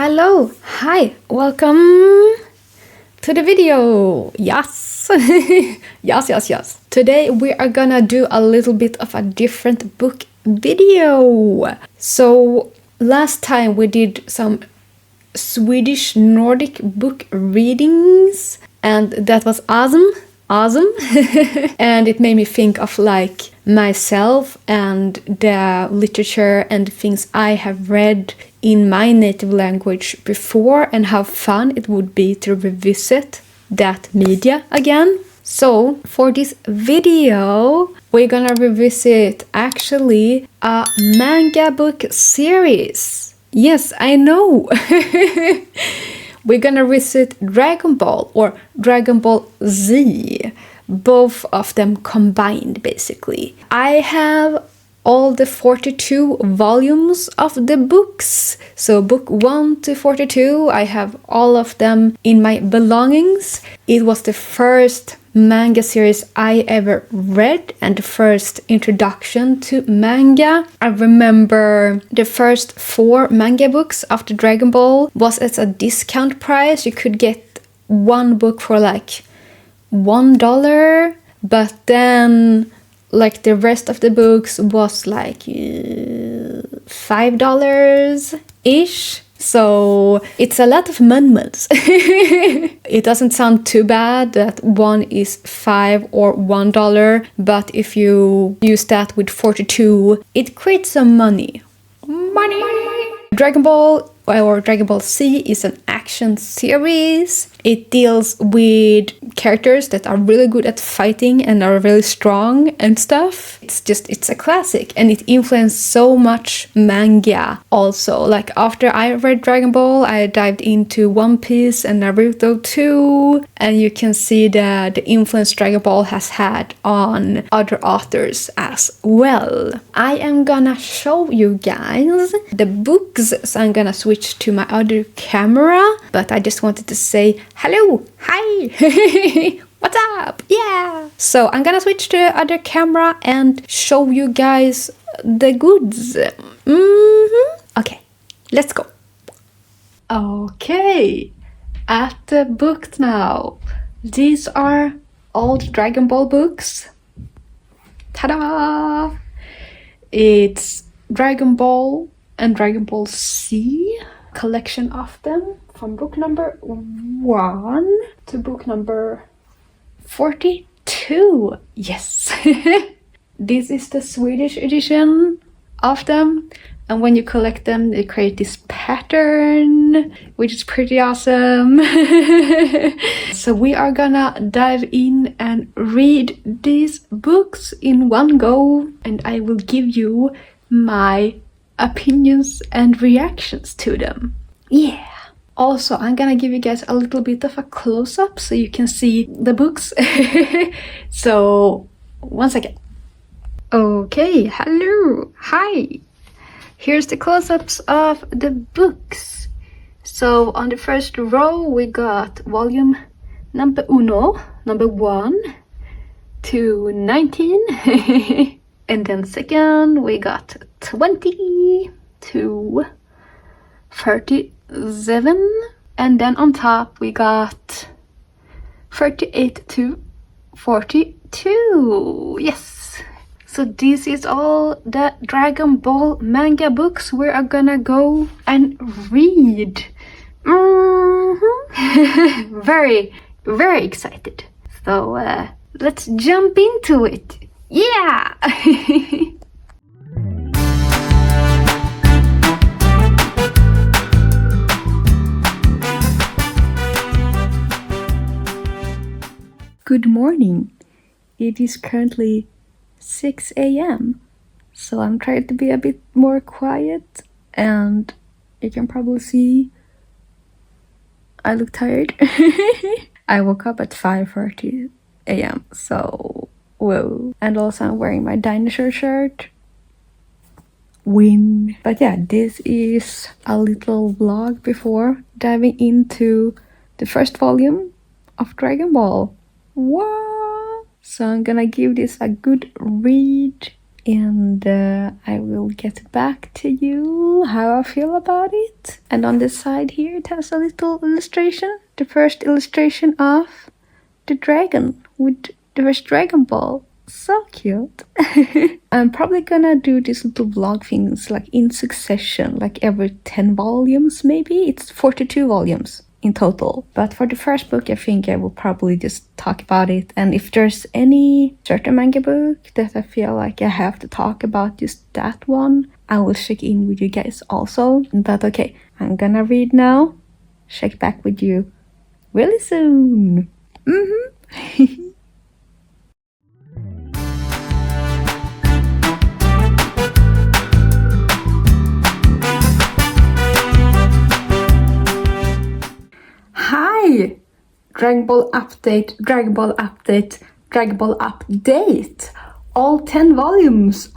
Hello, hi, welcome to the video. Yes, yes. Today we are gonna do a little bit of a different book video. So last time we did some Swedish Nordic book readings and that was awesome. And it made me think of like myself and the literature and things I have read in my native language before and how fun it would be to revisit that media again. So for this video we're gonna revisit actually a manga book series. Yes, I know. We're gonna visit Dragon Ball or Dragon Ball Z, both of them combined basically. I have all the 42 volumes of the books. So book 1 to 42, I have all of them in my belongings. It was the first manga series I ever read and the first introduction to manga. I remember the first 4 manga books after Dragon Ball was at a discount price. You could get one book for like $1, but then like the rest of the books was like $5-ish. So it's a lot of months. It doesn't sound too bad that one is $5 or $1, but if you use that with 42, it creates some money. Dragon Ball or Dragon Ball Z is an action series. It deals with characters that are really good at fighting and are really strong and stuff. It's a classic and it influenced so much manga also. Like after I read Dragon Ball, I dived into One Piece and Naruto too. And you can see the influence Dragon Ball has had on other authors as well. I am gonna show you guys the books, so I'm gonna switch to my other camera, but I just wanted to say hello, hi, what's up, yeah. So I'm gonna switch to the other camera and show you guys the goods. Okay, let's go. Okay, at the book now. These are all the Dragon Ball books. Ta-da! It's Dragon Ball and Dragon Ball Z, collection of them from book number 1 to book number 42. Yes. This is the Swedish edition of them, and when you collect them they create this pattern, which is pretty awesome. So we are gonna dive in and read these books in one go, and I will give you my opinions and reactions to them. Yeah. Also, I'm gonna give you guys a little bit of a close-up so you can see the books. So, one second. Okay, hello, hi. Here's the close-ups of the books. So, on the first row, we got volume number 1 to 19. And then second, we got 20 to 37. And then on top, we got 38 to 42. Yes. So this is all the Dragon Ball manga books we are gonna go and read. Very, very excited. So let's jump into it. Yeah! Good morning. It is currently 6 a.m. So I'm trying to be a bit more quiet, and you can probably see I look tired. I woke up at 5:30 a.m. so whoa. And also I'm wearing my dinosaur shirt. Win. But yeah, this is a little vlog before diving into the first volume of Dragon Ball. What? So I'm gonna give this a good read and I will get back to you how I feel about it. And on this side here it has a little illustration, the first illustration of the dragon with the first Dragon Ball. So cute. I'm probably gonna do these little vlog things like in succession, like every 10 volumes maybe. It's 42 volumes in total. But for the first book, I think I will probably just talk about it. And if there's any certain manga book that I feel like I have to talk about just that one, I will check in with you guys also. But okay, I'm gonna read now. Check back with you really soon. Hi! Dragon Ball update, Dragon Ball update, Dragon Ball update. All 10 volumes.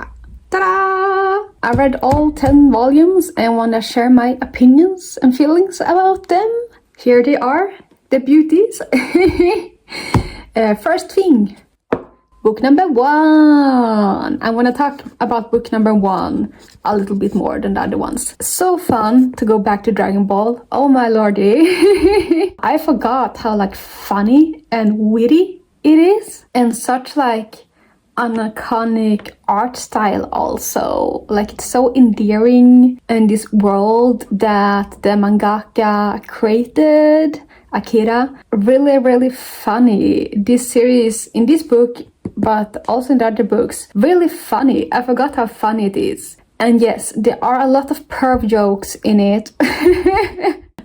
Ta-da! I read all 10 volumes and want to share my opinions and feelings about them. Here they are, the beauties. First thing, book number 1. I want to talk about book number 1 a little bit more than the other ones. So fun to go back to Dragon Ball. Oh my lordy. I forgot how like funny and witty it is, and such like an iconic art style also. Like it's so endearing in this world that the mangaka created, Akira. Really funny. This series in this book, but also in the other books, really funny. I forgot how funny it is. And yes, there are a lot of perv jokes in it.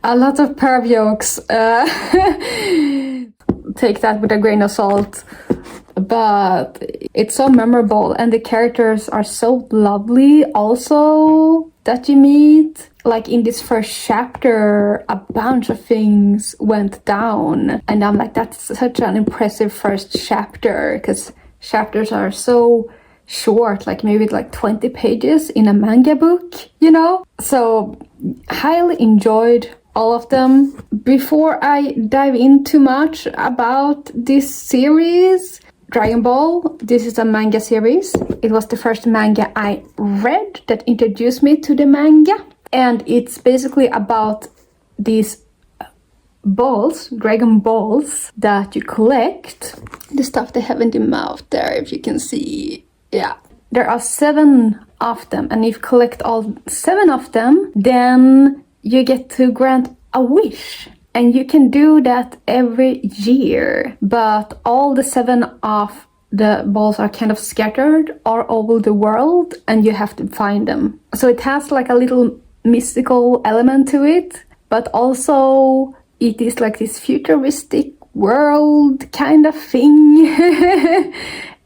A lot of perv jokes. Take that with a grain of salt. But it's so memorable, and the characters are so lovely also that you meet. Like in this first chapter, a bunch of things went down, and I'm like, that's such an impressive first chapter, because chapters are so short, like maybe like 20 pages in a manga book, you know? So highly enjoyed all of them. Before I dive in too much about this series, Dragon Ball, this is a manga series. It was the first manga I read that introduced me to the manga. And it's basically about these balls, Dragon Balls, that you collect. The stuff they have in the mouth there, if you can see. Yeah. There are 7 of them. And if you collect all 7 of them, then you get to grant a wish. And you can do that every year. But all the 7 of the balls are kind of scattered all over the world, and you have to find them. So it has like a little mystical element to it, but also it is like this futuristic world kind of thing.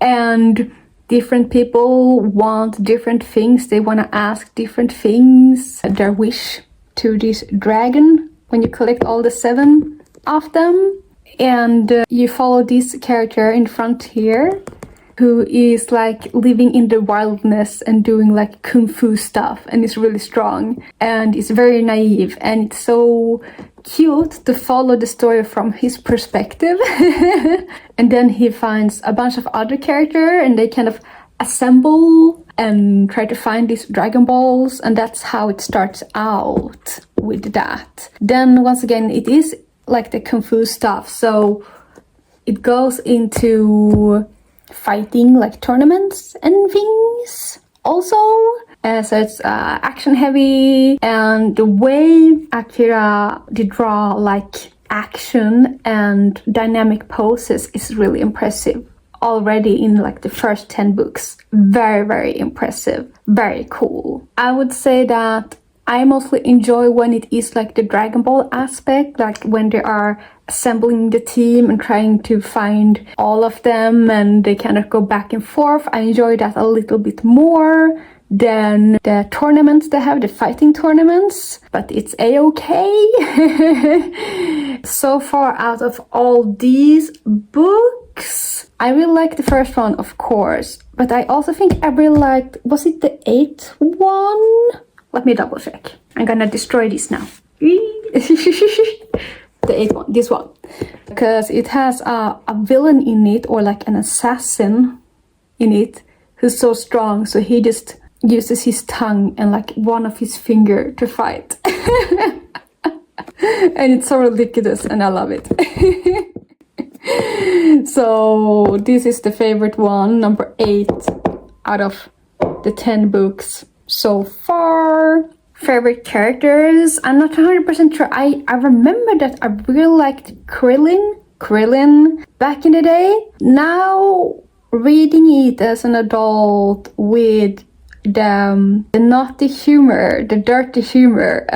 And different people want different things. They want to ask different things, their wish to this dragon when you collect all the 7 of them. And you follow this character in front here, who is like living in the wilderness and doing like kung fu stuff, and is really strong and is very naive, and it's so cute to follow the story from his perspective. And then he finds a bunch of other characters, and they kind of assemble and try to find these Dragon Balls, and that's how it starts out with that. Then once again, it is like the kung fu stuff, so it goes into fighting like tournaments and things also. So it's action heavy, and the way Akira did draw like action and dynamic poses is really impressive already in like the first 10 books. Very impressive, very cool. I would say that I mostly enjoy when it is like the Dragon Ball aspect, like when they are assembling the team and trying to find all of them, and they kind of go back and forth. I enjoy that a little bit more than the tournaments they have, the fighting tournaments, but it's a-okay. So far out of all these books, I really like the first one, of course, but I also think I really liked, was it the 8th one? Let me double check. I'm gonna destroy this now. The 8th one, this one. Because it has a villain in it, or like an assassin in it, who's so strong, so he just uses his tongue and like one of his finger to fight. And it's so ridiculous and I love it. So this is the favorite one, number 8 out of the 10 books so far. Favorite characters, I'm not 100% sure. I remember that I really liked Krillin back in the day. Now reading it as an adult with the naughty humor, the dirty humor,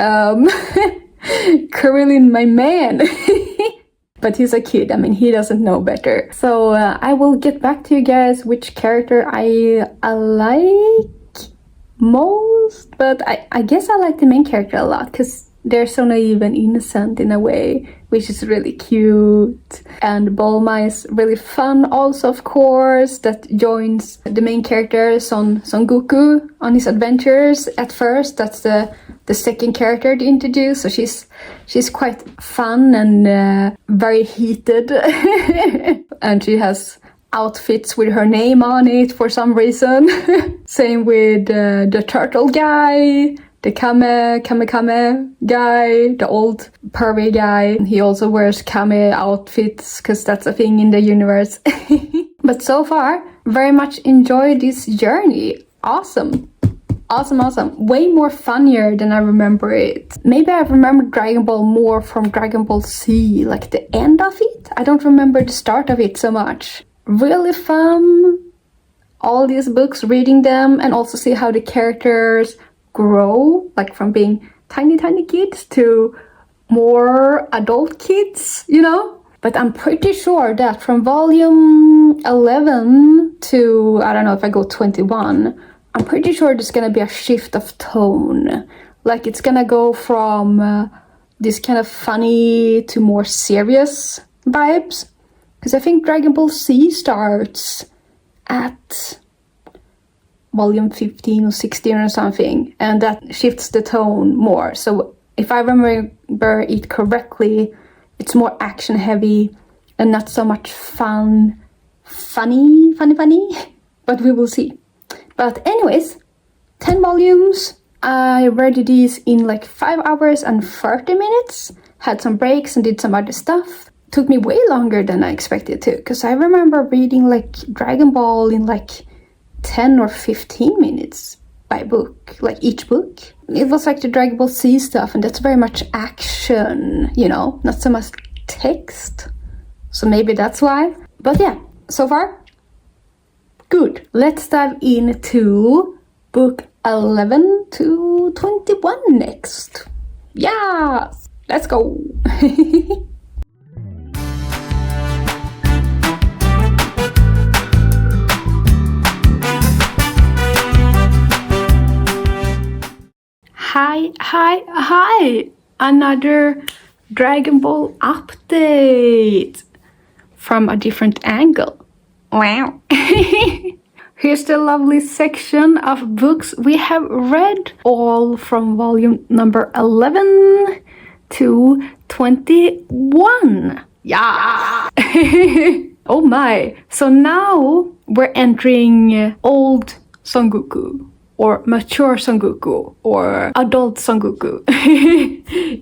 Krillin, my man. But he's a kid, I mean, he doesn't know better. So I will get back to you guys which character I like most, but I guess I like the main character a lot because they're so naive and innocent in a way, which is really cute. And Bulma is really fun also, of course, that joins the main character Son Goku on his adventures at first. That's the second character to introduce, so she's quite fun and very heated. And she has outfits with her name on it for some reason. Same with the turtle guy, the Kame guy, the old pervy guy. He also wears Kame outfits because that's a thing in the universe. But so far, very much enjoyed this journey. Awesome. Way more funnier than I remember it. Maybe I remember Dragon Ball more from Dragon Ball Z, like the end of it. I don't remember the start of it so much. Really fun. All these books, reading them, and also see how the characters grow, like from being tiny kids to more adult kids, you know? But I'm pretty sure that from volume 11 to, I don't know if I go 21, I'm pretty sure there's gonna be a shift of tone. Like it's gonna go from this kind of funny to more serious vibes. Because I think Dragon Ball Z starts at volume 15 or 16 or something, and that shifts the tone more. So if I remember it correctly, it's more action heavy and not so much funny. But we will see. But anyways, 10 volumes. I read these in like 5 hours and 30 minutes. Had some breaks and did some other stuff. Took me way longer than I expected to, because I remember reading like Dragon Ball in like 10 or 15 minutes by book, like each book. It was like the Dragon Ball Z stuff, and that's very much action, you know, not so much text. So maybe that's why. But yeah, so far, good. Let's dive into book 11 to 21 next. Yeah, let's go. Hi! Another Dragon Ball update from a different angle. Wow! Here's the lovely section of books we have read, all from volume number 11 to 21. Yeah! Oh my! So now we're entering old Son Goku, or mature Son Goku, or adult Son Goku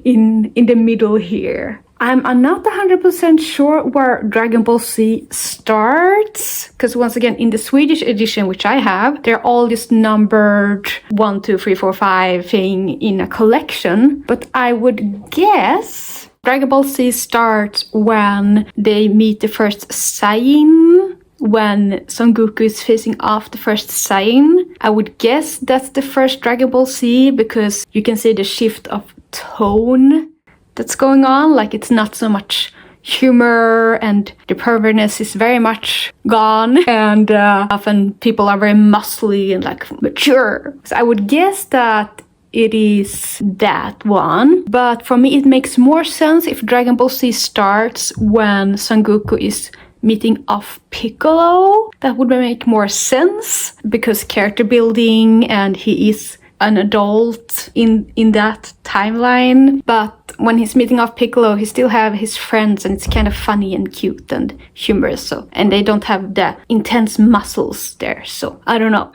in the middle here. I'm not 100% sure where Dragon Ball Z starts, because once again, in the Swedish edition, which I have, they're all just numbered 1, 2, 3, 4, 5 thing in a collection. But I would guess Dragon Ball Z starts when they meet the first Saiyan, when Son Goku is facing off the first Saiyan. I would guess that's the first Dragon Ball Z, because you can see the shift of tone that's going on. Like, it's not so much humor, and the perverness is very much gone, and often people are very muscly and like mature. So I would guess that it is that one. But for me, it makes more sense if Dragon Ball Z starts when Son Goku is meeting off Piccolo. That would make more sense, because character building, and he is an adult in that timeline. But when he's meeting off Piccolo, he still have his friends, and it's kind of funny and cute and humorous. So, and they don't have the intense muscles there. So I don't know.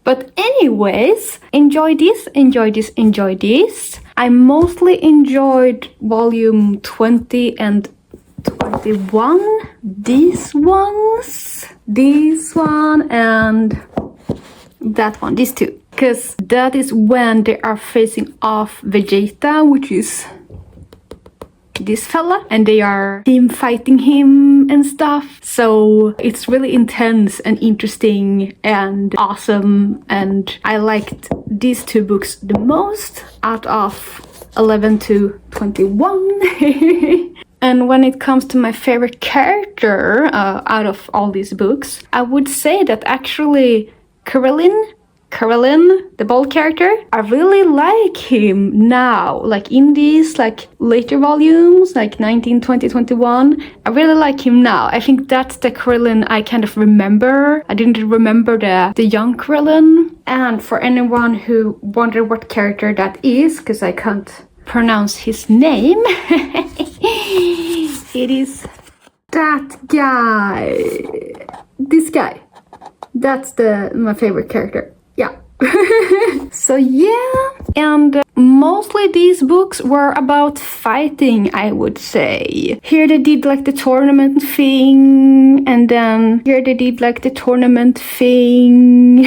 But anyways, enjoy this, enjoy this, enjoy this. I mostly enjoyed volume 20 and 21. These ones. This one and that one. These two. Because that is when they are facing off Vegeta, which is this fella, and they are team fighting him and stuff. So it's really intense and interesting and awesome, and I liked these two books the most out of 11 to 21. And when it comes to my favorite character out of all these books, I would say that actually Caroline, the bold character, I really like him now. Like in these like later volumes, like 19, 20, 21, I really like him now. I think that's the Caroline I kind of remember. I didn't remember the young Caroline. And for anyone who wonder what character that is, because I can't pronounce his name, it is that guy. This guy. That's my favorite character. Yeah. So yeah, and mostly these books were about fighting, I would say. Here they did like the tournament thing, and then here they did like the tournament thing,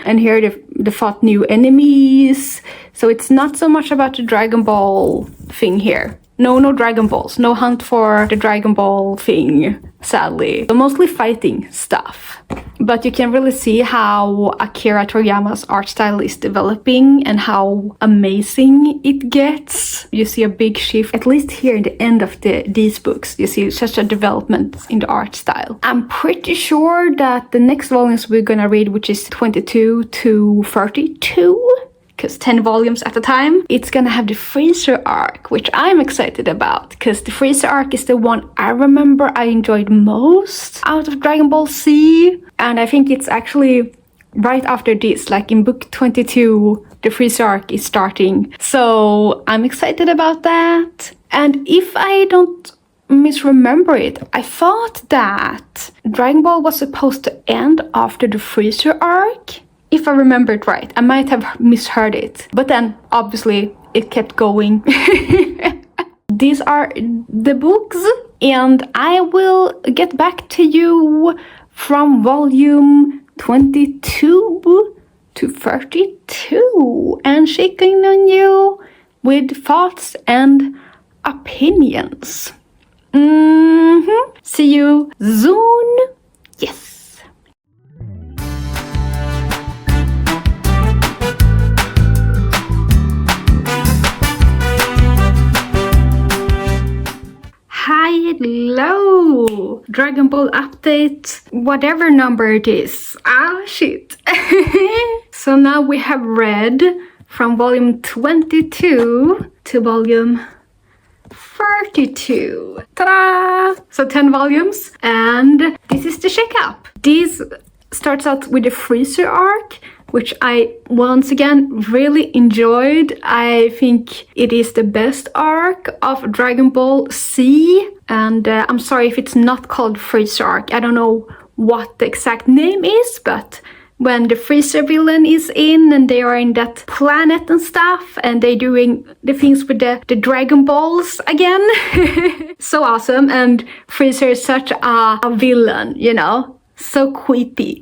and here they fought new enemies. So it's not so much about the Dragon Ball thing here. No Dragon Balls, no hunt for the Dragon Ball thing, sadly. So mostly fighting stuff. But you can really see how Akira Toriyama's art style is developing and how amazing it gets. You see a big shift, at least here in the end of these books. You see such a development in the art style. I'm pretty sure that the next volumes we're gonna read, which is 22 to 32, because 10 volumes at a time, it's gonna have the Freezer arc, which I'm excited about, because the Freezer arc is the one I remember I enjoyed most out of Dragon Ball Z, and I think it's actually right after this, like in book 22, the Freezer arc is starting. So I'm excited about that. And if I don't misremember it, I thought that Dragon Ball was supposed to end after the Freezer arc. If I remember it right, I might have misheard it. But then, obviously, it kept going. These are the books, and I will get back to you from volume 22 to 32 and checking on you with thoughts and opinions. See you soon. Yes. Hello! Dragon Ball update, whatever number it is. Ah, shit. So now we have read from volume 22 to volume 32. Ta-da! So 10 volumes, and this is the checkup. This starts out with the Freezer arc, which I once again really enjoyed. I think it is the best arc of Dragon Ball Z, and I'm sorry if it's not called Freezer arc. I don't know what the exact name is, but when the Freezer villain is in and they are in that planet and stuff, and they're doing the things with the Dragon Balls again. So awesome, and Freezer is such a villain, you know, so creepy.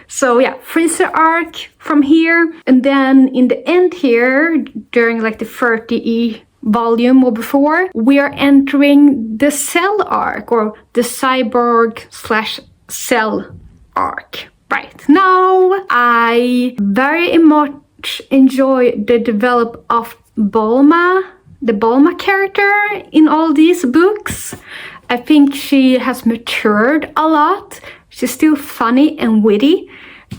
So yeah, Freezer arc from here, and then in the end here, during like the 30 volume or before, we are entering the Cell arc, or the Cyborg/Cell arc. Right now, I very much enjoy the develop of Bulma, the Bulma character in all these books. I think she has matured a lot. She's still funny and witty,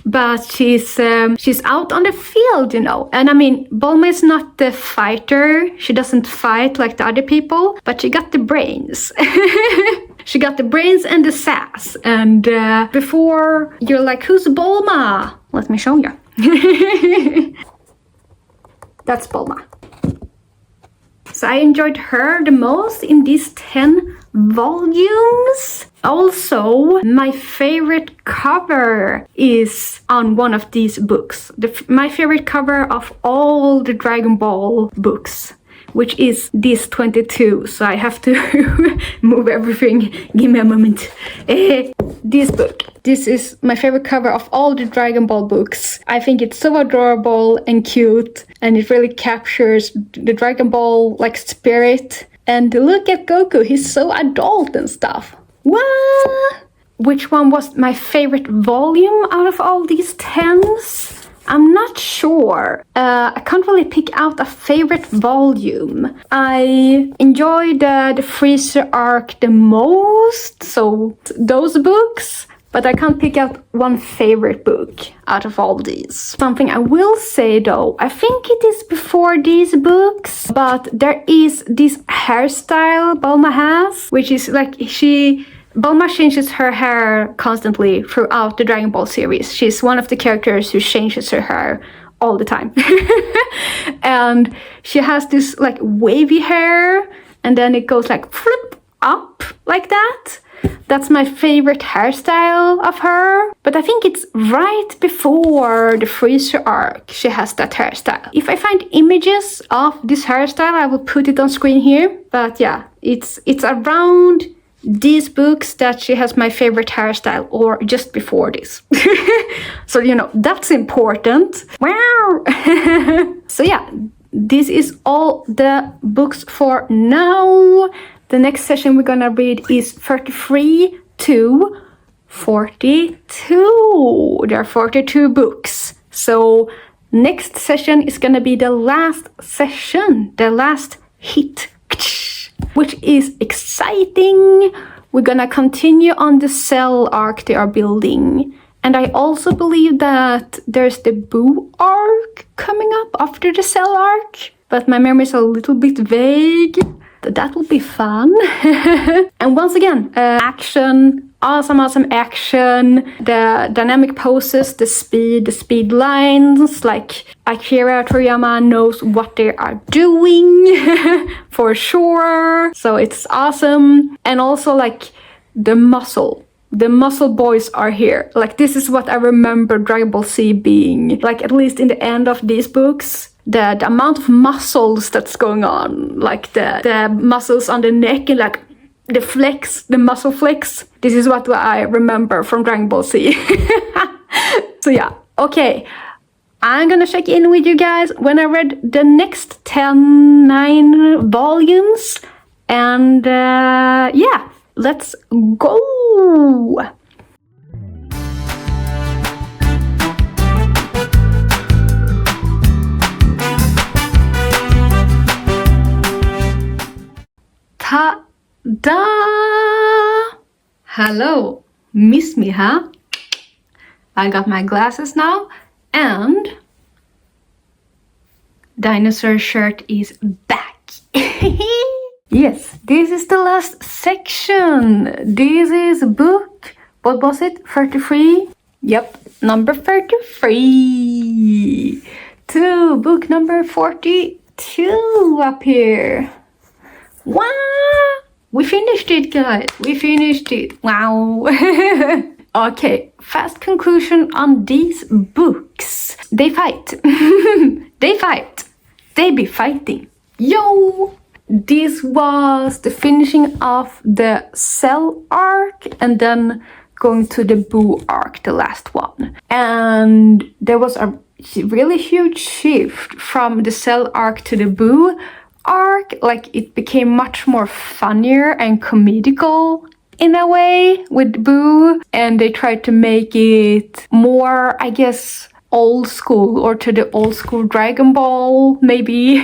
but she's out on the field, you know. And I mean, Bulma is not the fighter. She doesn't fight like the other people, but she got the brains. She got the brains and the sass. And before you're like, who's Bulma? Let me show you. That's Bulma. So I enjoyed her the most in these 10 volumes. Also, my favorite cover is on one of these books. My favorite cover of all the Dragon Ball books, which is this 22. So I have to move everything. Give me a moment. This book. This is my favorite cover of all the Dragon Ball books. I think it's so adorable and cute, and it really captures the Dragon Ball like spirit. And look at Goku, he's so adult and stuff. What? Which one was my favorite volume out of all these 10s? I'm not sure. I can't really pick out a favorite volume. I enjoyed the Freezer arc the most, so those books. But I can't pick out one favorite book out of all these. Something I will say though, I think it is before these books, but there is this hairstyle Bulma has, which is like Bulma changes her hair constantly throughout the Dragon Ball series. She's one of the characters who changes her hair all the time. And she has this like wavy hair, and then it goes like flip up like that. That's my favorite hairstyle of her. But I think it's right before the Freezer arc she has that hairstyle. If I find images of this hairstyle, I will put it on screen here. But yeah, it's around these books that she has my favorite hairstyle, or just before this. So, you know, that's important. Wow! So yeah, this is all the books for now. The next session we're gonna read is 33 to 42. There are 42 books. So next session is gonna be the last session, the last hit, which is exciting. We're gonna continue on the Cell arc they are building. And I also believe that there's the Boo arc coming up after the Cell arc, but my memory is a little bit vague. That will be fun. And once again, action, awesome action, the dynamic poses, the speed lines, like Akira Toriyama knows what they are doing for sure. So it's awesome. And also like the muscle boys are here. Like this is what I remember Dragon Ball Z being, like at least in the end of these books. The amount of muscles that's going on, like the muscles on the neck and like the muscle flex. This is what I remember from Dragon Ball Z. So yeah, okay. I'm gonna check in with you guys when I read the next 9 volumes. And yeah, let's go! Ta-da! Hello, miss me, huh? I got my glasses now, and dinosaur shirt is back. Yes, this is the last section. This is book, what was it, 33? Yep, number 33. To book number 42 up here. Wow! We finished it, guys. We finished it. Wow. Okay, fast conclusion on these books. They fight. They fight. They be fighting. Yo! This was the finishing of the Cell arc and then going to the Boo arc, the last one. And there was a really huge shift from the Cell arc to the Boo arc. Like it became much more funnier and comedical in a way with Boo, and they tried to make it more, I guess, old school, or to the old school Dragon Ball maybe.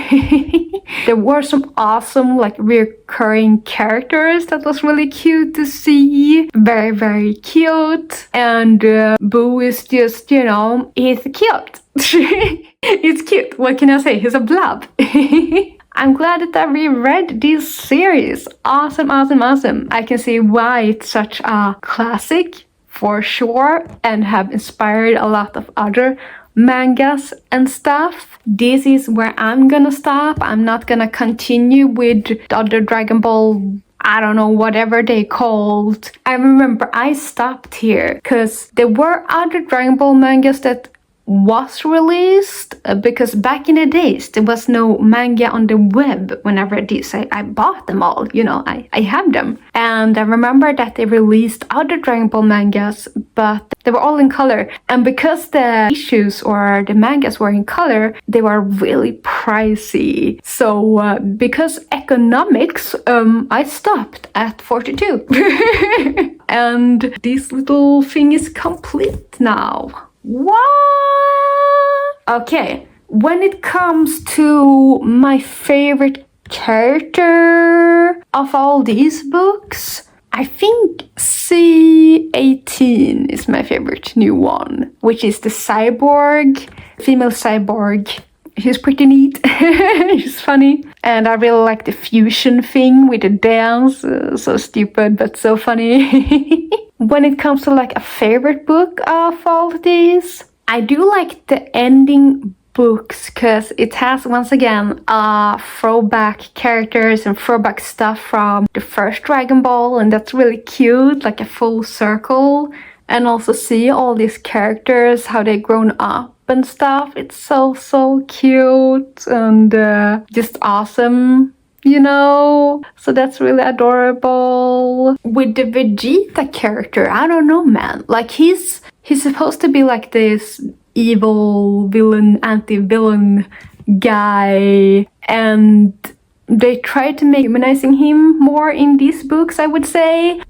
There were some awesome like recurring characters that was really cute to see. Very, very cute. And Boo is just, you know, he's cute. It's cute. What can I say? He's a blob. I'm glad that I reread this series. Awesome, awesome, awesome. I can see why it's such a classic for sure, and have inspired a lot of other mangas and stuff. This is where I'm gonna stop. I'm not gonna continue with the other Dragon Ball, I don't know, whatever they called. I remember I stopped here because there were other Dragon Ball mangas that was released, because back in the days there was no manga on the web. Whenever this, I bought them all, you know, I have them. And I remember that they released other Dragon Ball mangas, but they were all in color. And because the issues or the mangas were in color, they were really pricey. So because economics, I stopped at 42. And this little thing is complete now. What? Okay, when it comes to my favorite character of all these books, I think C18 is my favorite new one, which is the cyborg, female cyborg. She's pretty neat. She's funny. And I really like the fusion thing with the dance. So stupid, but so funny. When it comes to like a favorite book of all of these, I do like the ending books because it has, once again, throwback characters and throwback stuff from the first Dragon Ball, and that's really cute, like a full circle. And also see all these characters, how they've grown up and stuff. It's so cute and just awesome, you know? So that's really adorable. With the Vegeta character, I don't know, man. Like he's supposed to be like this evil villain, anti-villain guy, and they try to make humanizing him more in these books, I would say.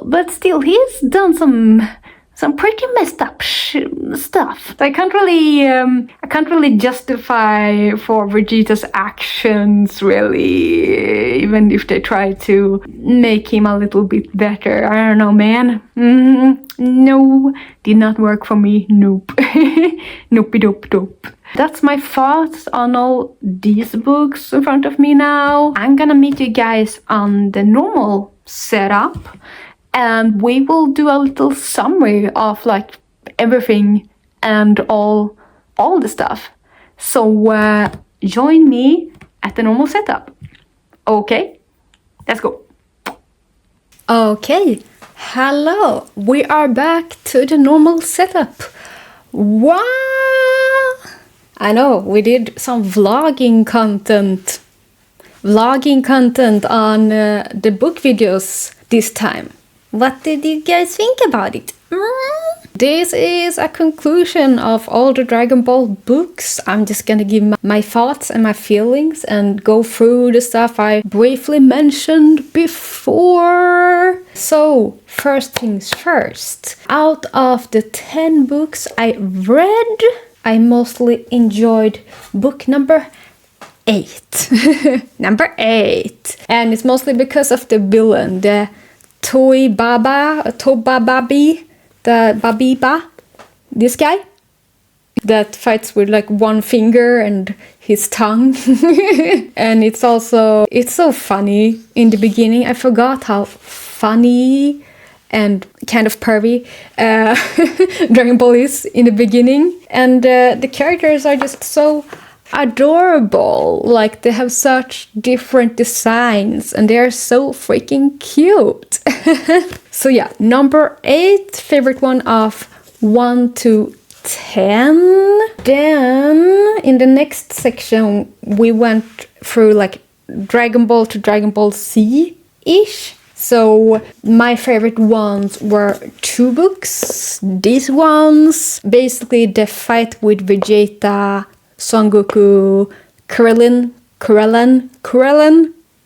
But still, he's done some pretty messed up stuff. I can't really justify for Vegeta's actions, really, even if they try to make him a little bit better. I don't know, man. No, did not work for me. Nope. Nope. That's my thoughts on all these books in front of me now. I'm gonna meet you guys on the normal setup, and we will do a little summary of like everything and all the stuff. So join me at the normal setup. Okay, let's go. Okay, hello. We are back to the normal setup. Wow! I know, we did some vlogging content on the book videos this time. What did you guys think about it? This is a conclusion of all the Dragon Ball books. I'm just gonna give my thoughts and my feelings and go through the stuff I briefly mentioned before. So, first things first. Out of the 10 books I read, I mostly enjoyed book number 8. Number 8. And it's mostly because of the villain, the Tobababi, the Babiba, this guy that fights with like one finger and his tongue. And it's so funny in the beginning. I forgot how funny and kind of pervy Dragon Ball is in the beginning. And the characters are just so adorable. Like they have such different designs and they are so freaking cute. So yeah, number 8, favorite one of 1 to 10. Then in the next section we went through like Dragon Ball to Dragon Ball Z-ish. So my favorite ones were 2 books. These ones, basically the fight with Vegeta, Son Goku, Krillin,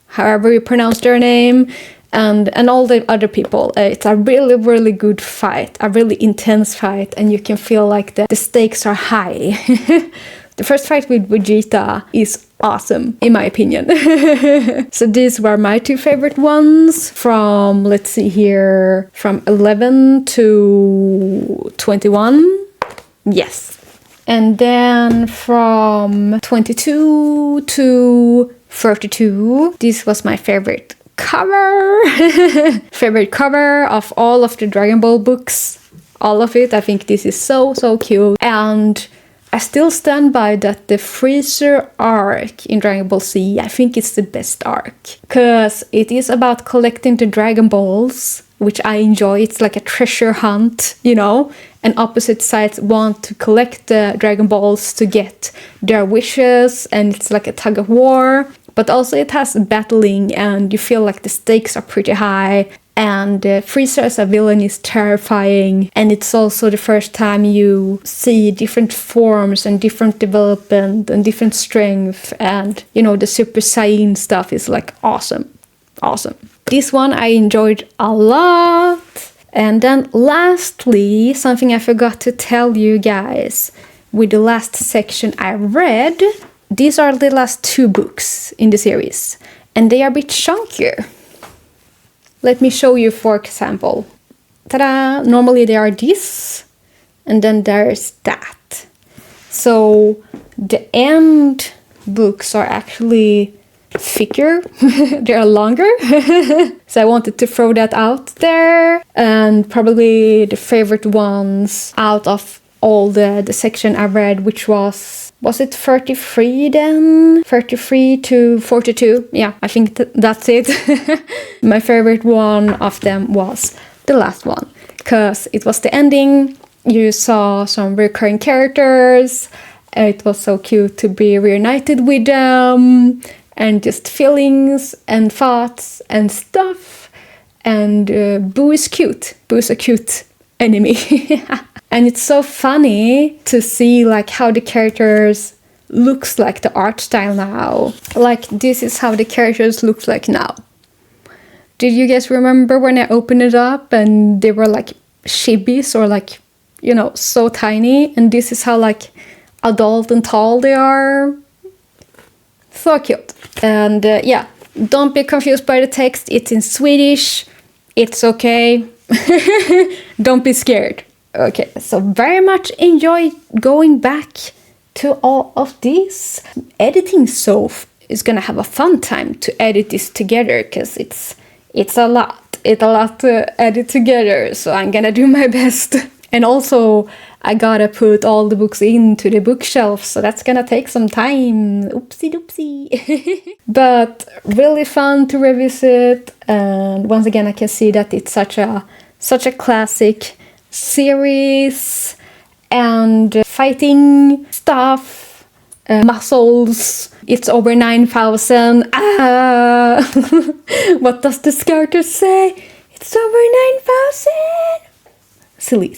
however you pronounce their name, and all the other people. It's a really good fight, a really intense fight, and you can feel like the stakes are high. The first fight with Vegeta is awesome, in my opinion. So these were my 2 favorite ones from, let's see here, from 11 to 21. Yes. And then from 22 to 32, this was my favorite cover. Favorite cover of all of the Dragon Ball books. All of it. I think this is so cute. And I still stand by that the Freezer arc in Dragon Ball Z, I think it's the best arc. Because it is about collecting the Dragon Balls, which I enjoy. It's like a treasure hunt, you know? And opposite sides want to collect the Dragon Balls to get their wishes, and it's like a tug of war. But also it has battling, and you feel like the stakes are pretty high. And Freezer as a villain is terrifying, and it's also the first time you see different forms and different development and different strength, and you know, the Super Saiyan stuff is like awesome. This one I enjoyed a lot. And then lastly, something I forgot to tell you guys with the last section I read. These are the last 2 books in the series, and they are a bit chunkier. Let me show you, for example. Ta-da! Normally there are this, and then there's that. So the end books are actually thicker. They're longer. So I wanted to throw that out there. And probably the favorite ones out of all the section I read, which was it 33 then? 33 to 42. Yeah, I think that's it. My favorite one of them was the last one, because it was the ending. You saw some recurring characters. It was so cute to be reunited with them, and just feelings and thoughts and stuff. And Boo is cute. Boo is a cute enemy. And it's so funny to see like how the characters looks like the art style now. Like this is how the characters look like now. Did you guys remember when I opened it up and they were like chibis, or like, you know, so tiny? And this is how like adult and tall they are. So cute. And yeah, don't be confused by the text. It's in Swedish. It's okay. Don't be scared. Okay, so very much enjoy going back to all of these. Editing Soph is gonna have a fun time to edit this together, because it's a lot. It's a lot to edit together, so I'm gonna do my best. And also, I gotta put all the books into the bookshelf, so that's gonna take some time. Oopsie doopsie. But really fun to revisit, and once again I can see that it's such a classic series, and fighting stuff, muscles. It's over 9,000. What does this character say? It's over 9,000. Silly.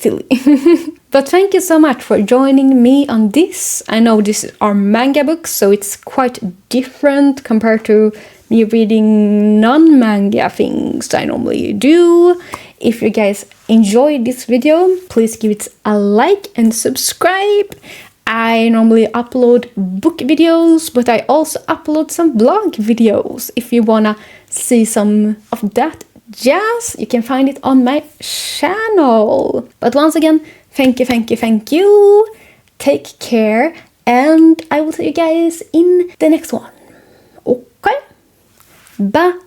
But thank you so much for joining me on this. I know this is our manga books, so it's quite different compared to me reading non-manga things I normally do. If you guys enjoyed this video, please give it a like and subscribe. I normally upload book videos, but I also upload some blog videos. If you wanna see some of that jazz, you can find it on my channel. But once again, thank you. Take care, and I will see you guys in the next one. Okay? Bye.